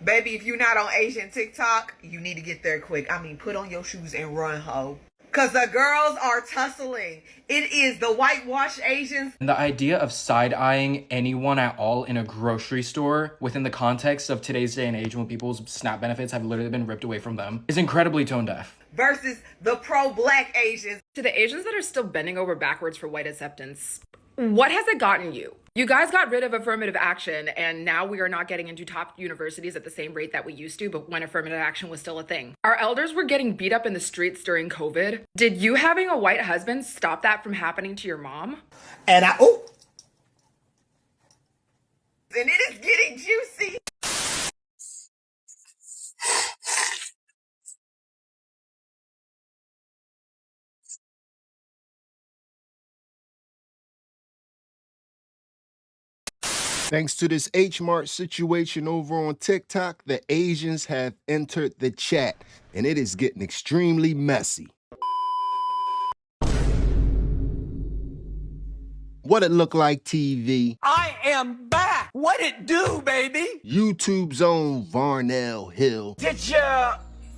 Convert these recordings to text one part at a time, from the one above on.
Baby, if you're not on Asian TikTok, you need to get there quick. I mean, put on your shoes and run, ho. Because the girls are tussling. It is the whitewashed Asians. And the idea of side-eyeing anyone at all in a grocery store within the context of today's day and age when people's SNAP benefits have literally been ripped away from them is incredibly tone deaf. Versus the pro-black Asians. To the Asians that are still bending over backwards for white acceptance, what has it gotten you? You guys got rid of affirmative action, and now we are not getting into top universities at the same rate that we used to, but when affirmative action was still a thing. Our elders were getting beat up in the streets during COVID. Did you having a white husband stop that from happening to your mom? And it is getting juicy. Thanks to this H-MART situation over on TikTok, the Asians have entered the chat, and it is getting extremely messy. What it look like, TV? I am back! What it do, baby? YouTube's own Varnell Hill. Did you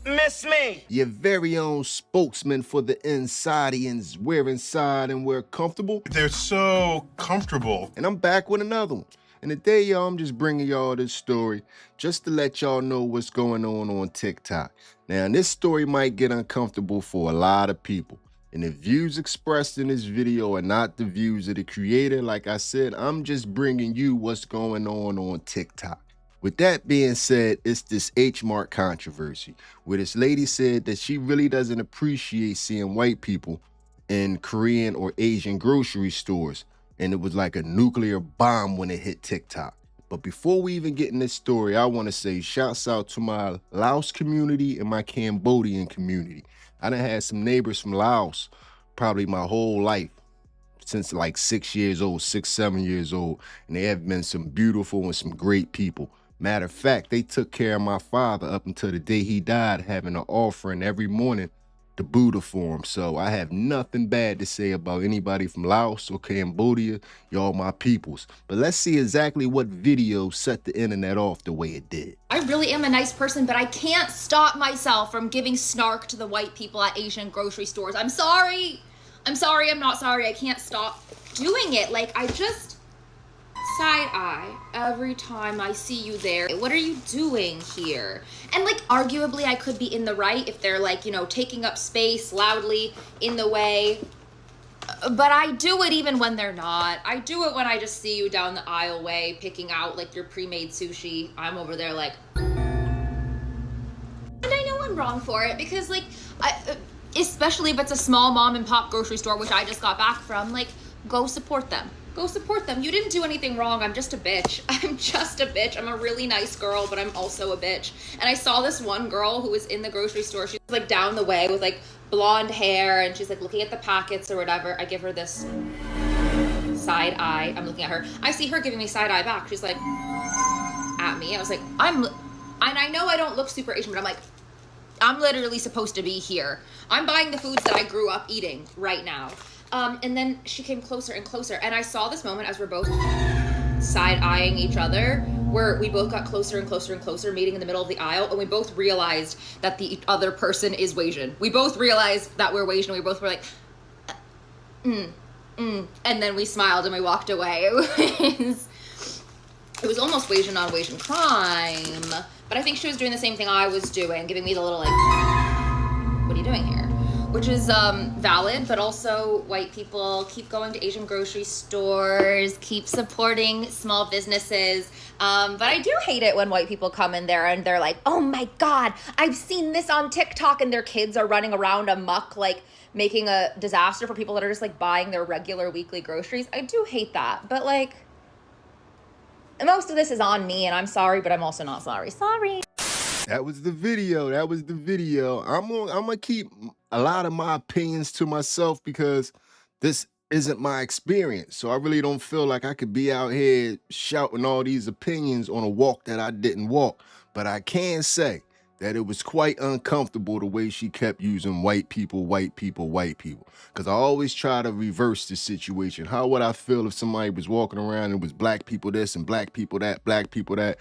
miss me? Your very own spokesman for the Insidians. We're inside and we're comfortable. They're so comfortable. And I'm back with another one. And today, y'all, I'm just bringing y'all this story just to let y'all know what's going on TikTok. Now, this story might get uncomfortable for a lot of people. And the views expressed in this video are not the views of the creator. Like I said, I'm just bringing you what's going on TikTok. With that being said, it's this H-MART controversy where this lady said that she really doesn't appreciate seeing white people in Korean or Asian grocery stores. And it was like a nuclear bomb when it hit TikTok. But before we even get in this story, I want to say shouts out to my Laos community and my Cambodian community. I done had some neighbors from Laos probably my whole life, since like 6 years old, 6, 7 years old. And they have been some beautiful and some great people. Matter of fact, they took care of my father up until the day he died, having an offering every morning to Buddha for him. So I have nothing bad to say about anybody from Laos or Cambodia. Y'all my peoples. But let's see exactly what video set the internet off the way it did. I really am a nice person, but I can't stop myself from giving snark to the white people at Asian grocery stores. I'm sorry. I'm sorry. I'm not sorry. I can't stop doing it. Like, I just side eye every time I see you there. What are you doing here? And like, arguably I could be in the right if they're like, you know, taking up space loudly in the way, but I do it even when they're not. I do it when I just see you down the aisle way picking out like your pre-made sushi. I'm over there like, and I know I'm wrong for it because like, especially if it's a small mom and pop grocery store, which I just got back from, like, go support them. Go support them. You didn't do anything wrong. I'm just a bitch. I'm just a bitch. I'm a really nice girl, but I'm also a bitch. And I saw this one girl who was in the grocery store. She was like down the way with like blonde hair and she's like looking at the packets or whatever. I give her this side eye. I'm looking at her. I see her giving me side eye back. She's like at me. I was like, and I know I don't look super Asian, but I'm like, I'm literally supposed to be here. I'm buying the foods that I grew up eating right now. And then she came closer and closer, and I saw this moment as we're both side-eyeing each other, where we both got closer and closer and closer, meeting in the middle of the aisle, and we both realized that the other person is Wasian. We both realized that we're Wasian, and we both were like, and then we smiled and we walked away. It was almost Wasian on Wasian crime, but I think she was doing the same thing I was doing, giving me the little like, what are you doing here? Which is valid, but also white people keep going to Asian grocery stores, keep supporting small businesses. But I do hate it when white people come in there and they're like, oh my God, I've seen this on TikTok, and their kids are running around amok, like making a disaster for people that are just like buying their regular weekly groceries. I do hate that, but like, most of this is on me, and I'm sorry, but I'm also not sorry. Sorry. That was the video. That was the video. I'm gonna keep a lot of my opinions to myself because this isn't my experience. So I really don't feel like I could be out here shouting all these opinions on a walk that I didn't walk. But I can say that it was quite uncomfortable the way she kept using white people, white people, white people. Because I always try to reverse the situation. How would I feel if somebody was walking around and it was black people this and black people that, black people that?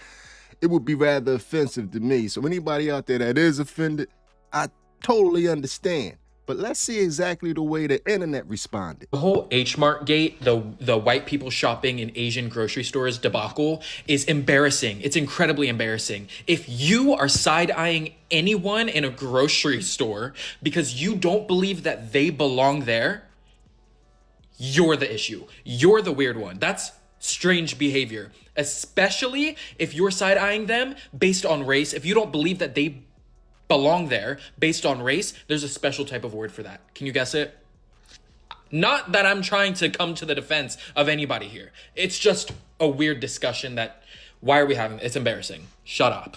it would be rather offensive to me. So anybody out there that is offended, I totally understand. But let's see exactly the way the internet responded. The whole H-MART gate, the white people shopping in Asian grocery stores debacle is embarrassing. It's incredibly embarrassing. If you are side-eyeing anyone in a grocery store because you don't believe that they belong there, you're the issue. You're the weird one. That's strange behavior, especially if you're side-eyeing them based on race. If you don't believe that they belong there based on race, there's a special type of word for that. Can you guess it? Not that I'm trying to come to the defense of anybody here. It's just a weird discussion that, why are we having? It's embarrassing. Shut up.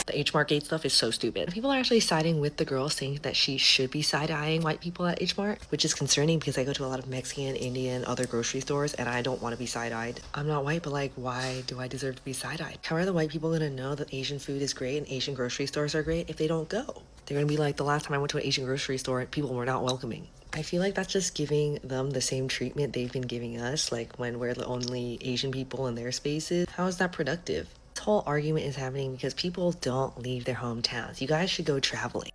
The H-Mart gate stuff is so stupid. People are actually siding with the girl saying that she should be side-eyeing white people at H-Mart, which is concerning because I go to a lot of Mexican, Indian, other grocery stores, and I don't want to be side-eyed. I'm not white, but like, why do I deserve to be side-eyed? How are the white people gonna know that Asian food is great and Asian grocery stores are great if they don't go? They're gonna be like, the last time I went to an Asian grocery store, people were not welcoming. I feel like that's just giving them the same treatment they've been giving us, like when we're the only Asian people in their spaces. How is that productive? This whole argument is happening because people don't leave their hometowns. You guys should go traveling.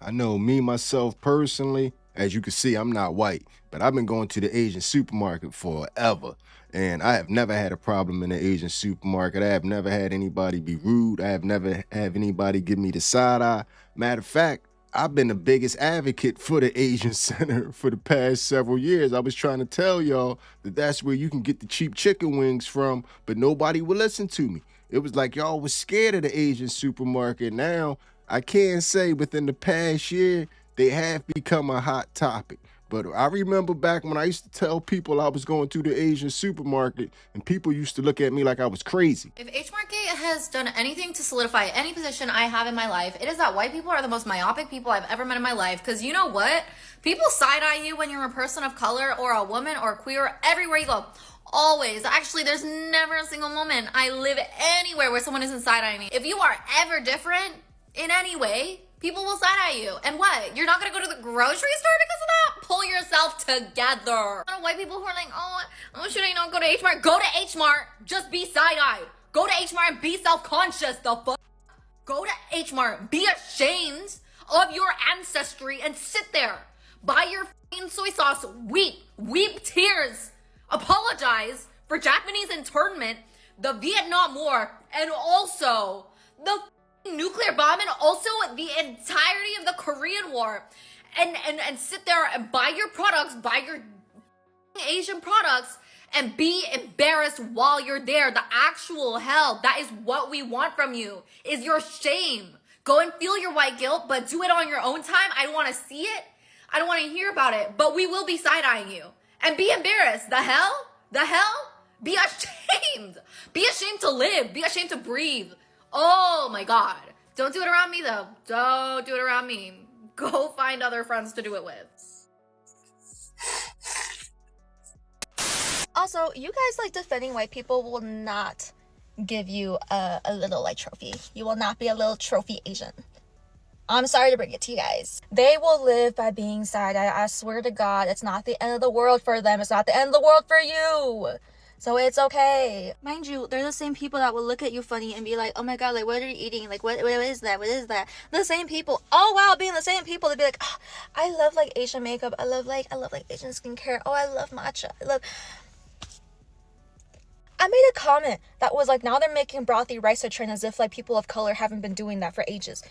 I know me, myself, personally, as you can see, I'm not white, but I've been going to the Asian supermarket forever. And I have never had a problem in the Asian supermarket. I have never had anybody be rude. I have never had anybody give me the side eye. Matter of fact, I've been the biggest advocate for the Asian Center for the past several years. I was trying to tell y'all that that's where you can get the cheap chicken wings from, but nobody would listen to me. It was like y'all was scared of the Asian supermarket. Now, I can say within the past year, they have become a hot topic. But I remember back when I used to tell people I was going to the Asian supermarket and people used to look at me like I was crazy. If H-MART Gate has done anything to solidify any position I have in my life, it is that white people are the most myopic people I've ever met in my life. Because you know what? People side-eye you when you're a person of color or a woman or queer everywhere you go. Always. Actually, there's never a single moment I live anywhere where someone isn't side-eyeing me. If you are ever different in any way, people will side-eye you. And what? You're not going to go to the grocery store because of that? Pull yourself together. A lot of white people who are like, oh, should I not go to H-Mart? Go to H-Mart. Just be side-eyed. Go to H-Mart and be self-conscious. The fuck? Go to H-Mart. Be ashamed of your ancestry and sit there. Buy your f***ing soy sauce. Weep tears. Apologize for Japanese internment, the Vietnam War, and also the nuclear bomb, and also the entirety of the Korean War, and sit there and buy your products, buy your Asian products, and be embarrassed while you're there. The actual hell, that is what we want from you, is your shame. Go and feel your white guilt, but do it on your own time. I don't want to see it. I don't want to hear about it, but we will be side-eyeing you. And be embarrassed. The hell? Be ashamed. Be ashamed to live. Be ashamed to breathe. Oh my God. Don't do it around me though. Don't do it around me. Go find other friends to do it with. Also, you guys like defending white people will not give you a little like trophy. You will not be a little trophy Asian. I'm sorry to bring it to you guys. They will live by being side-eye. I swear to God, it's not the end of the world for them. It's not the end of the world for you. So it's okay. Mind you, they're the same people that will look at you funny and be like, oh my God, like, what are you eating? Like, what is that? What is that? The same people, all while being the same people, they'd be like, oh, I love like Asian makeup. I love like Asian skincare. Oh, I love matcha. I made a comment that was like, now they're making brothy rice a trend as if like people of color haven't been doing that for ages.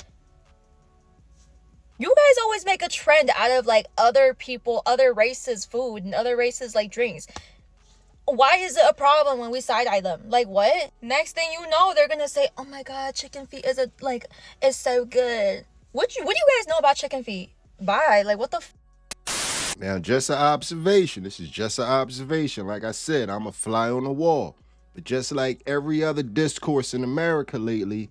You guys always make a trend out of like other people, other races' food and other races' like drinks. Why is it a problem when we side-eye them? Like what? Next thing you know, they're gonna say, oh my God, chicken feet is so good. What do you guys know about chicken feet? Bye. Like what the Now, just an observation. This is just an observation. Like I said, I'm a fly on the wall. But just like every other discourse in America lately,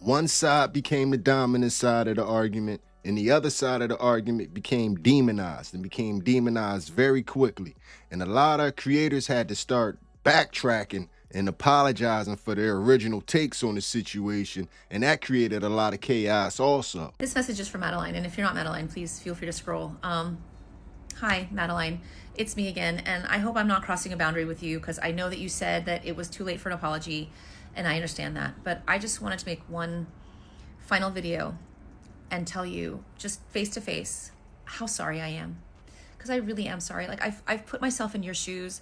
one side became the dominant side of the argument, and the other side of the argument became demonized, and became demonized very quickly. And a lot of creators had to start backtracking and apologizing for their original takes on the situation, and that created a lot of chaos also. This message is from Madeline, and if you're not Madeline, please feel free to scroll. Hi, Madeline. It's me again, and I hope I'm not crossing a boundary with you, because I know that you said that it was too late for an apology, and I understand that. But I just wanted to make one final video and tell you just face to face how sorry I am. Because I really am sorry. Like I've put myself in your shoes,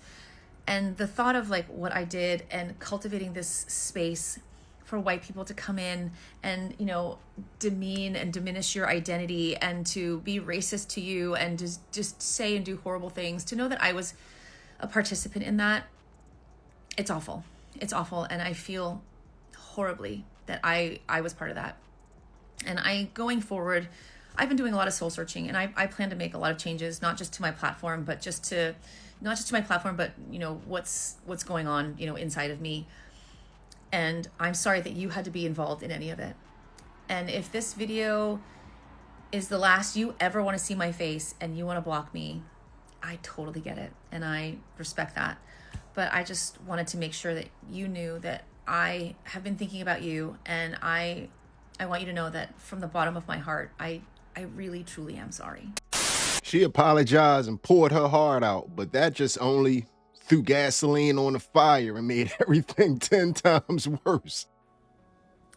and the thought of like what I did and cultivating this space for white people to come in and, you know, demean and diminish your identity and to be racist to you and just say and do horrible things, to know that I was a participant in that, it's awful. It's awful. And I feel horribly that I was part of that. And going forward, I've been doing a lot of soul searching, and I plan to make a lot of changes, not just to my platform, but not just to my platform, but, you know, what's going on, you know, inside of me. And I'm sorry that you had to be involved in any of it. And if this video is the last you ever want to see my face and you want to block me, I totally get it. And I respect that. But I just wanted to make sure that you knew that I have been thinking about you. And I want you to know that from the bottom of my heart, I really, truly am sorry. She apologized and poured her heart out, but that just only threw gasoline on the fire and made everything 10 times worse.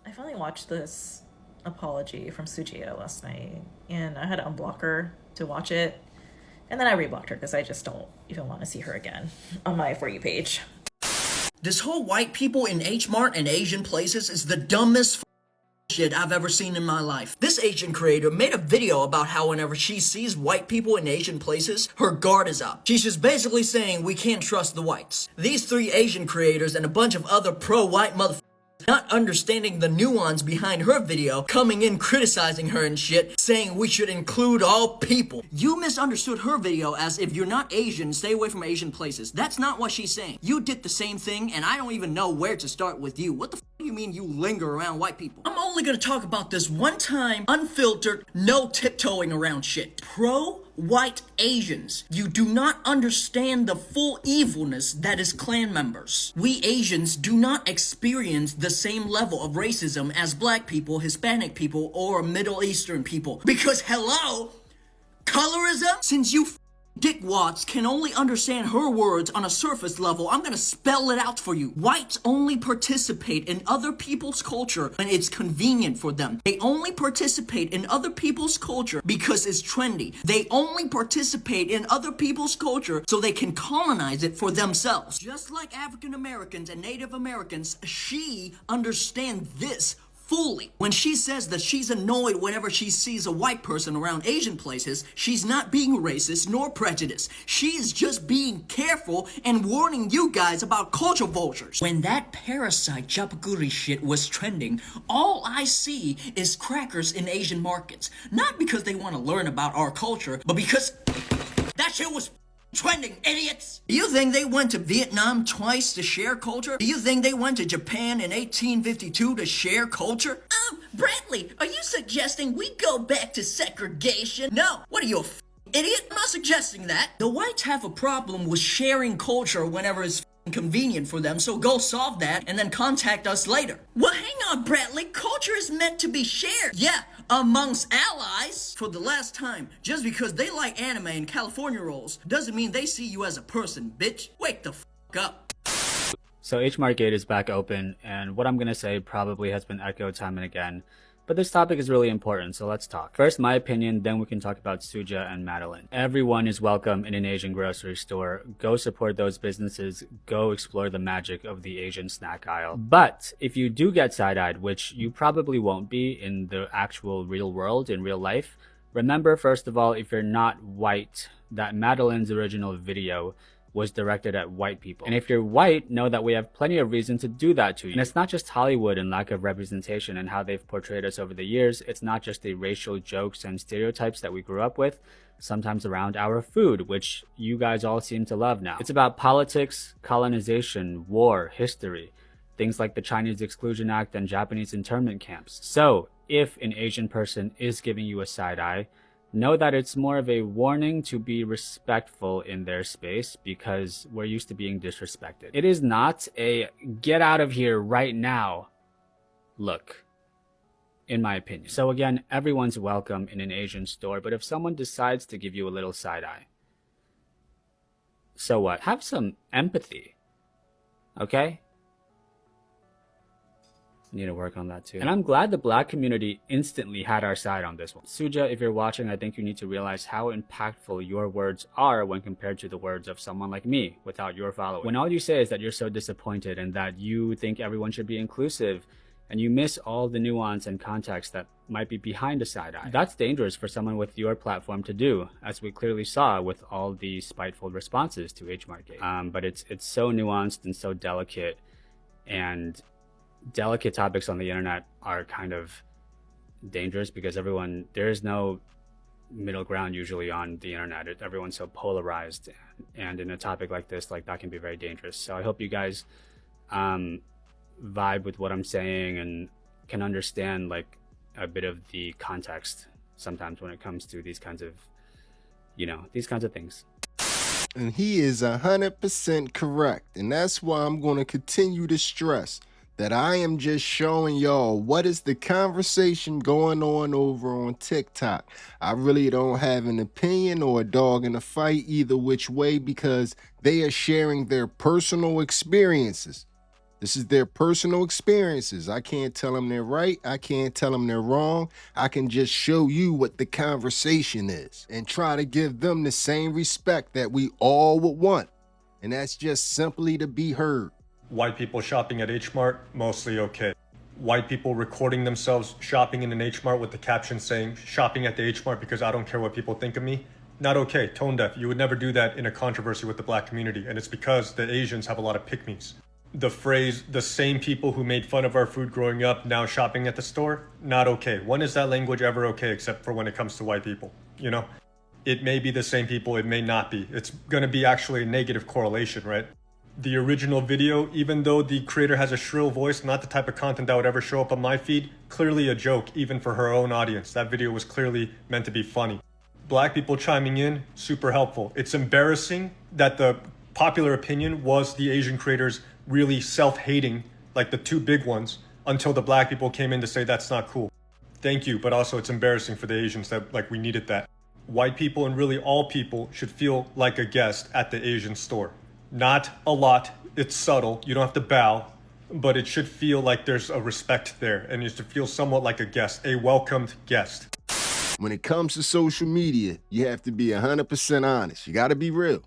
I finally watched this apology from Suchia last night, and I had to unblock her to watch it, and then I reblocked her because I just don't even want to see her again on my For You page. This whole white people in H-MART and Asian places is the dumbest shit I've ever seen in my life. This Asian creator made a video about how whenever she sees white people in Asian places, her guard is up. She's just basically saying we can't trust the whites. These 3 Asian creators and a bunch of other pro-white motherfuckers not understanding the nuance behind her video, coming in criticizing her and shit, saying we should include all people. You misunderstood her video as if you're not Asian, stay away from Asian places. That's not what she's saying. You did the same thing, and I don't even know where to start with you. What the f do you mean you linger around white people? I'm only gonna talk about this one time, unfiltered, no tiptoeing around shit. Pro-white Asians. You do not understand the full evilness that is Klan members. We Asians do not experience the same level of racism as black people, Hispanic people, or Middle Eastern people. Because hello, colorism? Since you dickwads can only understand her words on a surface level, I'm gonna spell it out for you. Whites only participate in other people's culture when it's convenient for them. They only participate in other people's culture because it's trendy. They only participate in other people's culture so they can colonize it for themselves. Just like African Americans and Native Americans, she understands this fully. When she says that she's annoyed whenever she sees a white person around Asian places, she's not being racist nor prejudiced. She is just being careful and warning you guys about culture vultures. When that parasite chapaguri shit was trending, all I see is crackers in Asian markets. Not because they want to learn about our culture, but because that shit was trending, idiots! Do you think they went to Vietnam twice to share culture? Do you think they went to Japan in 1852 to share culture? Bradley, are you suggesting we go back to segregation? No. What are you, idiot? I'm not suggesting that. The whites have a problem with sharing culture whenever it's convenient for them, so go solve that and then contact us later. Well, hang on, Bradley. Culture is meant to be shared. Yeah, amongst allies. For the last time, just because they like anime and California rolls doesn't mean they see you as a person, bitch. Wake the f up. So H-MART Gate is back open, and what I'm gonna say probably has been echoed time and again. But this topic is really important, so let's talk. First, my opinion, then we can talk about Suja and Madeline. Everyone is welcome in an Asian grocery store. Go support those businesses. Go explore the magic of the Asian snack aisle. But if you do get side-eyed, which you probably won't be in the actual real world, in real life, remember, first of all, if you're not white, that Madeline's original video was directed at white people. And if you're white, know that we have plenty of reason to do that to you. And it's not just Hollywood and lack of representation and how they've portrayed us over the years. It's not just the racial jokes and stereotypes that we grew up with, sometimes around our food, which you guys all seem to love now. It's about politics, colonization, war, history, things like the Chinese Exclusion Act and Japanese internment camps. So if an Asian person is giving you a side eye, know that it's more of a warning to be respectful in their space because we're used to being disrespected. It is not a get out of here right now look, in my opinion. So again, everyone's welcome in an Asian store, but if someone decides to give you a little side eye, so what? Have some empathy, okay? Need to work on that too. And I'm glad the black community instantly had our side on this one. Suja, if you're watching, I think you need to realize how impactful your words are when compared to the words of someone like me without your following. When all you say is that you're so disappointed and that you think everyone should be inclusive, and you miss all the nuance and context that might be behind a side eye. That's dangerous for someone with your platform to do, as we clearly saw with all the spiteful responses to H-MART Gate. But it's so nuanced and so delicate, and delicate topics on the internet are kind of dangerous because there is no middle ground usually on the internet. Everyone's so polarized, and in a topic like this, like, that can be very dangerous. So I hope you guys vibe with what I'm saying and can understand like a bit of the context sometimes when it comes to these kinds of, these kinds of things. And he is 100% correct. And that's why I'm going to continue to stress that I am just showing y'all what is the conversation going on over on TikTok. I really don't have an opinion or a dog in the fight either which way, because they are sharing their personal experiences. This is their personal experiences. I can't tell them they're right. I can't tell them they're wrong. I can just show you what the conversation is and try to give them the same respect that we all would want. And that's just simply to be heard. White people shopping at H-MART, mostly okay. White people recording themselves shopping in an H-MART with the caption saying, shopping at the H-MART because I don't care what people think of me. Not okay, tone deaf. You would never do that in a controversy with the black community. And it's because the Asians have a lot of pick-me's. The phrase, the same people who made fun of our food growing up now shopping at the store, not okay. When is that language ever okay except for when it comes to white people? It may be the same people, it may not be. It's gonna be actually a negative correlation, right? The original video, even though the creator has a shrill voice, not the type of content that would ever show up on my feed, clearly a joke, even for her own audience. That video was clearly meant to be funny. Black people chiming in, super helpful. It's embarrassing that the popular opinion was the Asian creators really self-hating, like the two big ones, until the black people came in to say that's not cool. Thank you, but also it's embarrassing for the Asians that, like, we needed that. White people and really all people should feel like a guest at the Asian store. Not a lot, it's subtle, you don't have to bow, but it should feel like there's a respect there, and you should feel somewhat like a guest, a welcomed guest. When it comes to social media, you have to be 100% honest. You gotta be real.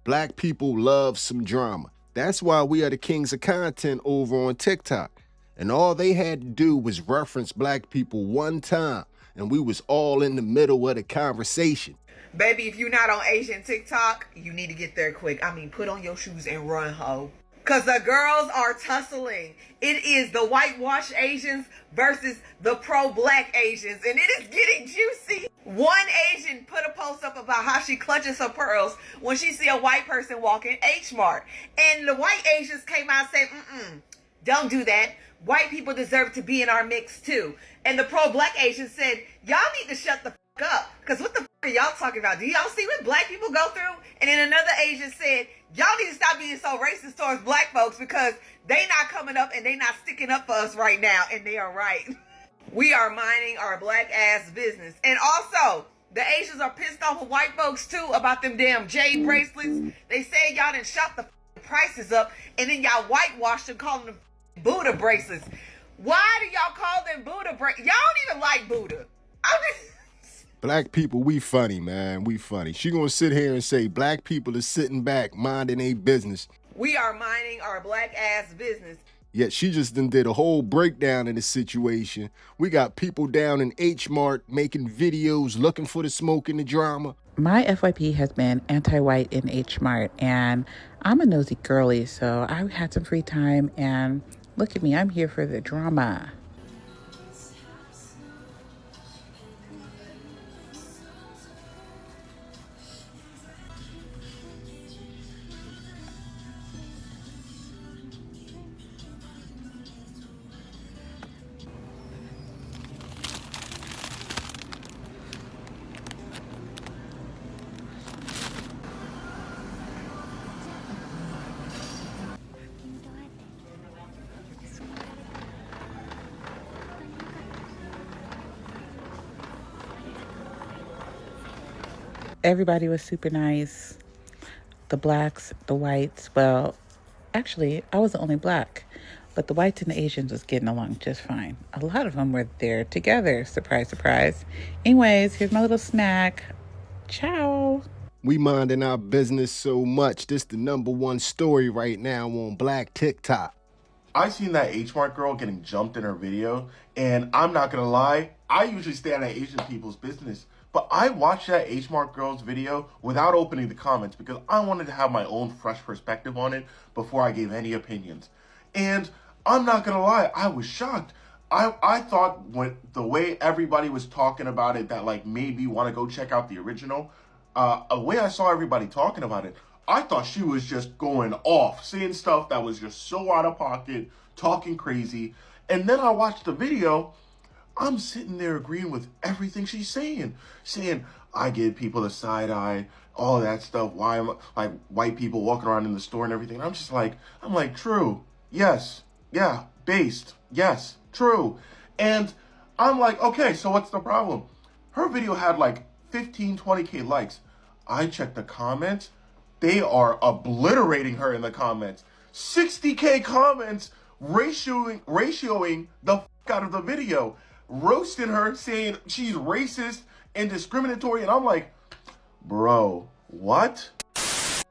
Black people love some drama. That's why we are the kings of content over on TikTok. And all they had to do was reference black people one time, and we was all in the middle of the conversation. Baby, if you're not on Asian TikTok, you need to get there quick. Put on your shoes and run, ho. Because the girls are tussling. It is the whitewash Asians versus the pro-black Asians. And it is getting juicy. One Asian put a post up about how she clutches her pearls when she see a white person walking H-MART. And the white Asians came out and said, don't do that. White people deserve to be in our mix too. And the pro-black Asians said, y'all need to shut the fuck up. Because what the fuck are y'all talking about? Do y'all see what black people go through? And then another Asian said, y'all need to stop being so racist towards black folks because they not coming up and they not sticking up for us right now. And they are right. We are minding our black ass business. And also, the Asians are pissed off with white folks too about them damn jade bracelets. They say y'all done shot the prices up and then y'all whitewashed them calling them Buddha bracelets. Why do y'all call them Buddha bracelets? Y'all don't even like Buddha. Black people, we funny, man. We funny. She gonna sit here and say black people are sitting back, minding their business. We are minding our black ass business. Yet she just did a whole breakdown of the situation. We got people down in H-MART making videos, looking for the smoke and the drama. My FYP has been anti-white in H-MART, and I'm a nosy girly, so I had some free time, and look at me, I'm here for the drama. Everybody was super nice. The blacks, the whites. Well, actually, I was the only black. but the whites and the Asians was getting along just fine. A lot of them were there together. Surprise, surprise. Anyways, here's my little snack. Ciao. We minding our business so much. This the #1 story right now on Black TikTok. I seen that H-MART girl getting jumped in her video, and I'm not gonna lie, I usually stay out of Asian people's business, but I watched that H-MART girl's video without opening the comments because I wanted to have my own fresh perspective on it before I gave any opinions. And I'm not gonna lie, I was shocked. I thought when the way everybody was talking about it that like made me want to go check out the original, the way I saw everybody talking about it, I thought she was just going off, saying stuff that was just so out of pocket, talking crazy. And then I watched the video, I'm sitting there agreeing with everything she's saying. Saying, I give people a side eye, all that stuff, why am like white people walking around in the store and everything. And I'm like, true, yes, yeah, based, yes, true. And I'm like, okay, so what's the problem? Her video had like 15, 20K likes. I checked the comments. They are obliterating her in the comments. 60K comments ratioing the out of the video, roasting her, saying she's racist and discriminatory. And I'm like, bro, what? I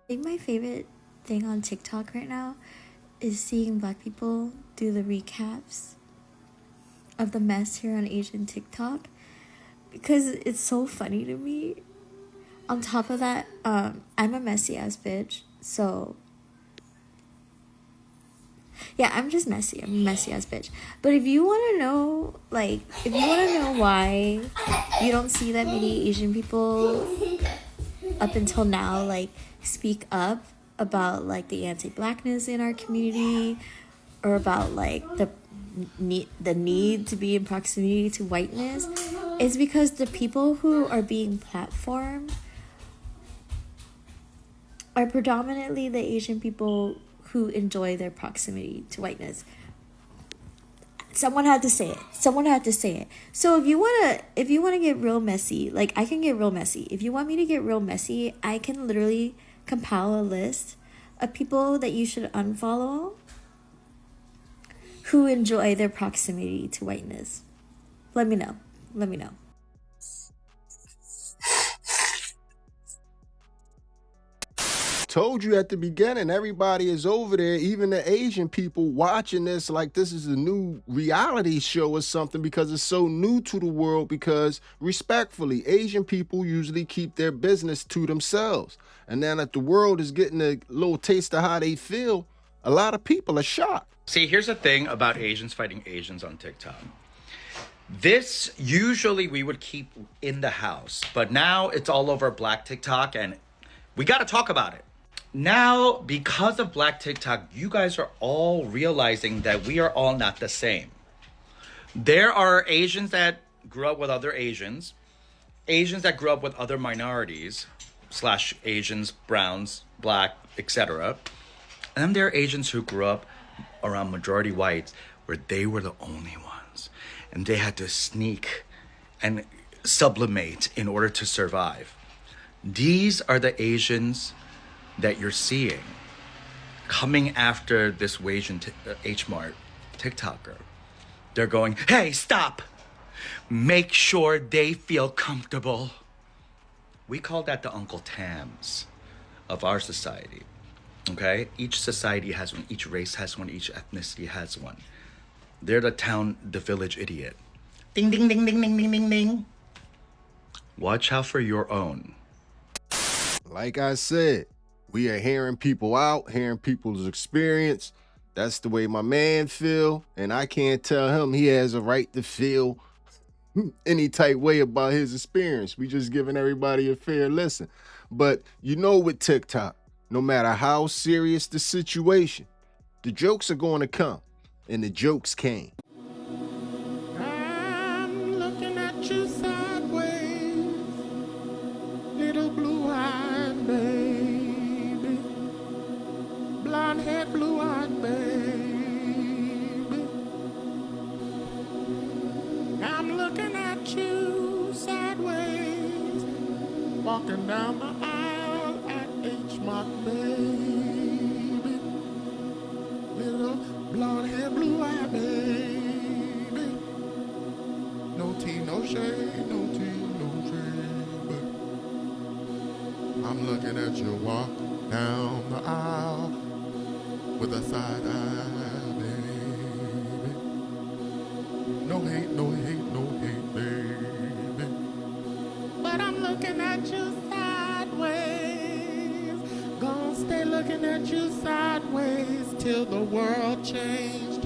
think my favorite thing on TikTok right now is seeing Black people do the recaps of the mess here on Asian TikTok because it's so funny to me. On top of that, I'm a messy ass bitch, so yeah, I'm just messy. I'm a messy ass bitch. But if you want to know, like, if you want to know why you don't see that many Asian people up until now, like, speak up about, like, the anti-blackness in our community or about, like, the need to be in proximity to whiteness, is because the people who are being platformed are predominantly the Asian people who enjoy their proximity to whiteness. Someone had to say it. So if you wanna get real messy, like I can get real messy. If you want me to get real messy, I can literally compile a list of people that you should unfollow who enjoy their proximity to whiteness. Let me know. Told you at the beginning, everybody is over there, even the Asian people watching this like this is a new reality show or something because it's so new to the world, because respectfully, Asian people usually keep their business to themselves. And now that the world is getting a little taste of how they feel, a lot of people are shocked. See, here's the thing about Asians fighting Asians on TikTok. This usually we would keep in the house, but now it's all over Black TikTok and we got to talk about it. Now, because of Black TikTok, you guys are all realizing that we are all not the same. There are Asians that grew up with other Asians that grew up with other minorities, / Asians, browns, Black, etc. And then there are Asians who grew up around majority whites where they were the only ones. And they had to sneak and sublimate in order to survive. These are the Asians that you're seeing coming after this H-MART TikToker. They're going, hey, stop. Make sure they feel comfortable. We call that the Uncle Tams of our society. Okay? Each society has one. Each race has one. Each ethnicity has one. They're the village idiot. Ding, ding, ding, ding, ding, ding, ding, ding. Watch out for your own. Like I said, we are hearing people out, hearing people's experience. That's the way my man feel, and I can't tell him he has a right to feel any type way about his experience. We just giving everybody a fair listen. But you know, with TikTok, no matter how serious the situation, the jokes are going to come, and the jokes came. I'm looking at you sideways, little blue-eyed baby, blonde-haired, blue-eyed baby. I'm looking at you sideways, walking down the aisle at H-MART, baby, little blonde-haired, blue shade, no tea, no shade, but I'm looking at you walk down the aisle with a side eye, baby. No hate, no hate, no hate, baby. But I'm looking at you sideways. Gonna stay looking at you sideways till the world change,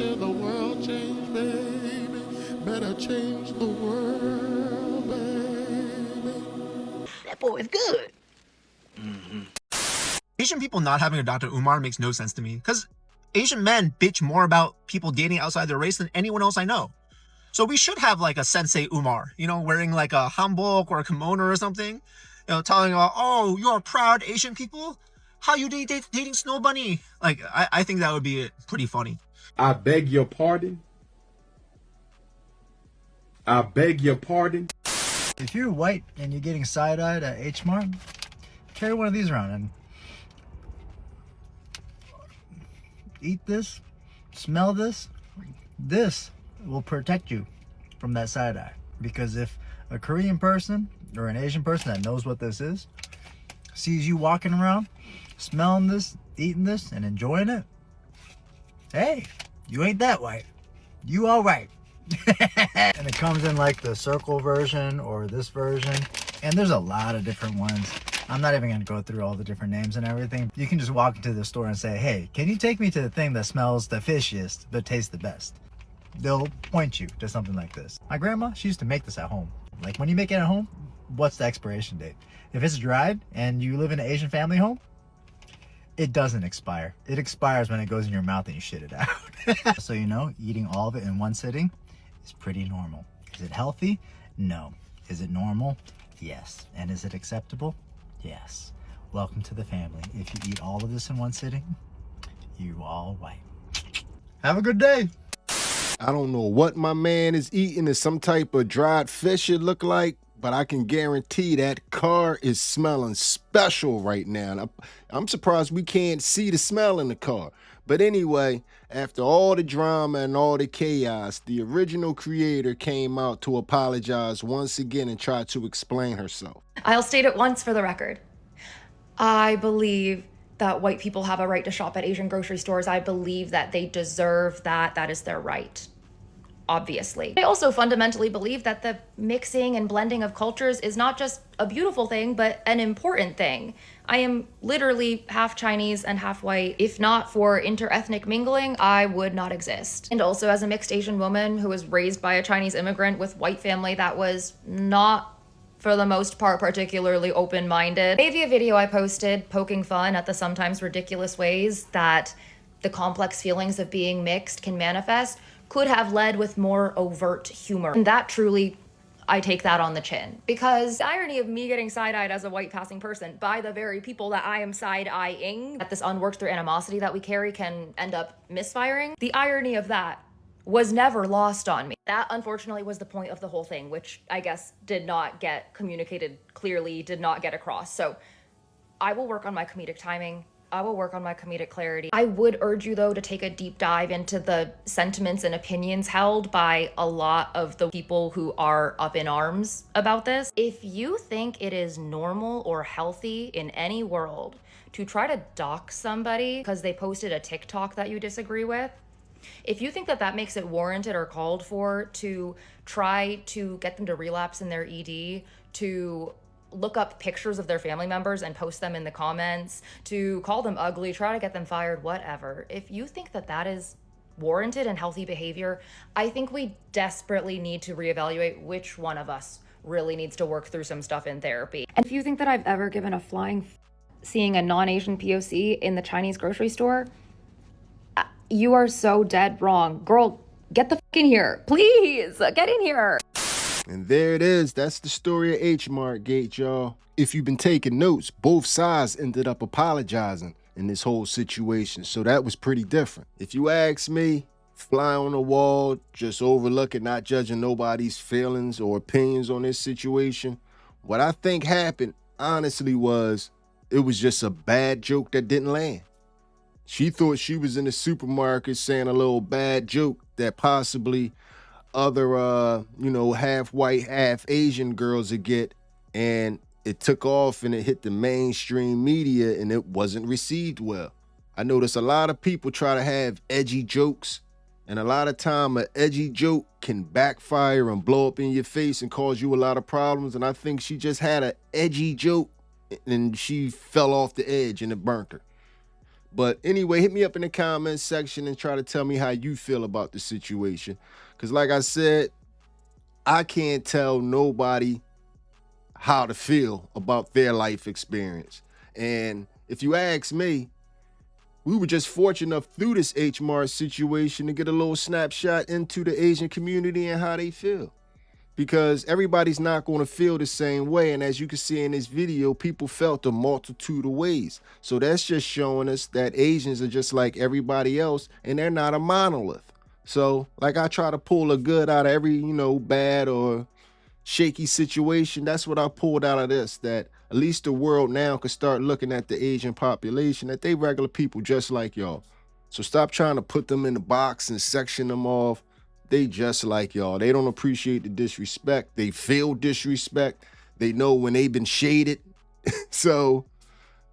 baby. Better change the world, baby. That boy is good. Asian people not having a Dr. Umar makes no sense to me, because Asian men bitch more about people dating outside their race than anyone else I know. So we should have like a Sensei Umar, you know, wearing like a hanbok or a kimono or something, you know, telling about, oh, you're proud Asian people? How you dating Snow Bunny? Like, I think that would be pretty funny. I beg your pardon. I beg your pardon. If you're white and you're getting side-eyed at H-MART, carry one of these around and eat this, smell this. This will protect you from that side-eye. Because if a Korean person or an Asian person that knows what this is sees you walking around, smelling this, eating this, and enjoying it, hey, you ain't that white. You all right. And it comes in like the circle version or this version, and there's a lot of different ones. I'm not even going to go through all the different names and everything. You can just walk into the store and say, hey, can you take me to the thing that smells the fishiest but tastes the best? They'll point you to something like this. My grandma, she used to make this at home. Like, when you make it at home, what's the expiration date? If it's dried and you live in an Asian family home, it doesn't expire. It expires when it goes in your mouth and you shit it out. So, you know, eating all of it in one sitting is pretty normal. Is it healthy? No. Is it normal? Yes. And is it acceptable? Yes. Welcome to the family. If you eat all of this in one sitting, you all white. Have a good day. I don't know what my man is eating. Is some type of dried fish it look like, but I can guarantee that car is smelling special right now. And I'm surprised we can't see the smell in the car. But anyway, after all the drama and all the chaos, the original creator came out to apologize once again and try to explain herself. I'll state it once for the record. I believe that white people have a right to shop at Asian grocery stores. I believe that they deserve that. That is their right, obviously. I also fundamentally believe that the mixing and blending of cultures is not just a beautiful thing, but an important thing. I am literally half Chinese and half white. If not for inter-ethnic mingling, I would not exist. And also, as a mixed Asian woman who was raised by a Chinese immigrant with white family that was not, for the most part, particularly open-minded. Maybe a video I posted poking fun at the sometimes ridiculous ways that the complex feelings of being mixed can manifest could have led with more overt humor. And that truly, I take that on the chin. Because the irony of me getting side-eyed as a white passing person by the very people that I am side-eyeing, that this unworked through animosity that we carry can end up misfiring, the irony of that was never lost on me. That unfortunately was the point of the whole thing, which I guess did not get communicated clearly, did not get across. So I will work on my comedic timing. I will work on my comedic clarity. I would urge you though to take a deep dive into the sentiments and opinions held by a lot of the people who are up in arms about this. If you think it is normal or healthy in any world to try to dox somebody because they posted a TikTok that you disagree with, if you think that that makes it warranted or called for to try to get them to relapse in their ED, to look up pictures of their family members and post them in the comments, to call them ugly, try to get them fired, whatever. If you think that that is warranted and healthy behavior, I think we desperately need to reevaluate which one of us really needs to work through some stuff in therapy. And if you think that I've ever given a flying seeing a non-Asian POC in the Chinese grocery store, you are so dead wrong. Girl, get the f in here. Please, get in here. And there it is. That's the story of H-MART Gate, y'all. If you've been taking notes, both sides ended up apologizing in this whole situation. So that was pretty different. If you ask me, fly on the wall, just overlooking, not judging nobody's feelings or opinions on this situation. What I think happened, honestly, was it was just a bad joke that didn't land. She thought she was in the supermarket saying a little bad joke that possibly other, half white, half Asian girls would get. And it took off and it hit the mainstream media and it wasn't received well. I notice a lot of people try to have edgy jokes, and a lot of time an edgy joke can backfire and blow up in your face and cause you a lot of problems. And I think she just had an edgy joke and she fell off the edge and it burnt her. But anyway, hit me up in the comments section and try to tell me how you feel about the situation. Because like I said, I can't tell nobody how to feel about their life experience. And if you ask me, we were just fortunate enough through this H-MART situation to get a little snapshot into the Asian community and how they feel. Because everybody's not going to feel the same way. And as you can see in this video, people felt a multitude of ways. So that's just showing us that Asians are just like everybody else and they're not a monolith. So like I try to pull a good out of every, bad or shaky situation. That's what I pulled out of this, that at least the world now can start looking at the Asian population, that they regular people just like y'all. So stop trying to put them in the box and section them off. They just like y'all. They don't appreciate the disrespect. They feel disrespect. They know when they've been shaded. So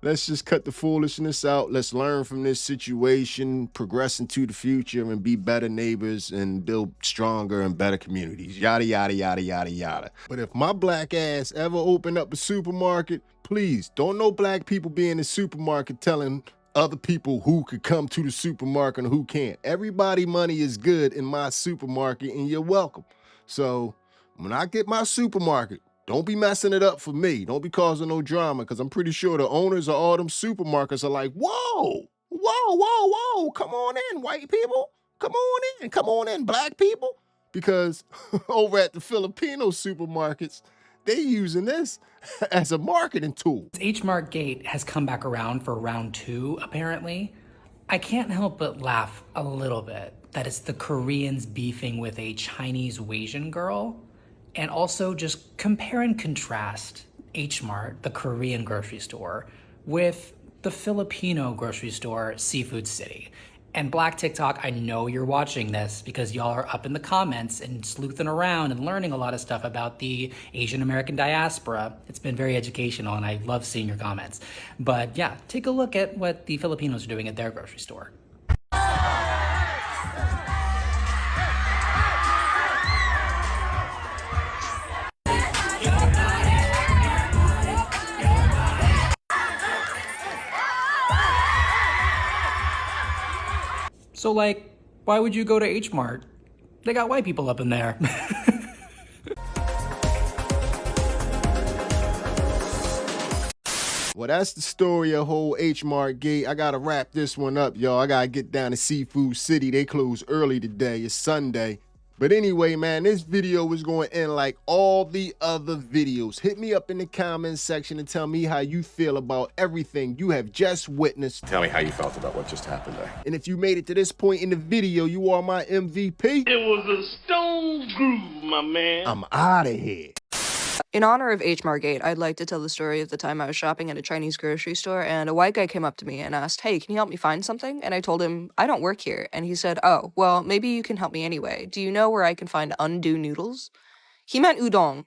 let's just cut the foolishness out. Let's learn from this situation, progress into the future, and be better neighbors and build stronger and better communities. Yada, yada, yada, yada, yada. But if my black ass ever open up a supermarket, please don't no black people be in the supermarket telling other people who could come to the supermarket and who can't. Everybody money is good in my supermarket and you're welcome. So when I get my supermarket, don't be messing it up for me. Don't be causing no drama, because I'm pretty sure the owners of all them supermarkets are like, whoa, whoa, whoa, whoa, come on in, white people. Come on in, black people. Because over at the Filipino supermarkets, they using this as a marketing tool. H-MART Gate has come back around for round 2, apparently. I can't help but laugh a little bit that it's the Koreans beefing with a Chinese Asian girl. And also just compare and contrast H-MART, the Korean grocery store, with the Filipino grocery store, Seafood City. And Black TikTok, I know you're watching this because y'all are up in the comments and sleuthing around and learning a lot of stuff about the Asian American diaspora. It's been very educational and I love seeing your comments. But yeah, take a look at what the Filipinos are doing at their grocery store. So like, why would you go to H-MART? They got white people up in there. Well, that's the story of whole H-MART Gate. I gotta wrap this one up, y'all. I gotta get down to Seafood City. They close early today. It's Sunday. But anyway, man, this video was going to end like all the other videos. Hit me up in the comments section and tell me how you feel about everything you have just witnessed. Tell me how you felt about what just happened there. And if you made it to this point in the video, you are my MVP. It was a stone groove, my man. I'm out of here. In honor of H-MART Gate, I'd like to tell the story of the time I was shopping at a Chinese grocery store and a white guy came up to me and asked, "Hey, can you help me find something?" And I told him, "I don't work here." And he said, "Oh, well, maybe you can help me anyway. Do you know where I can find undue noodles?" He meant udon.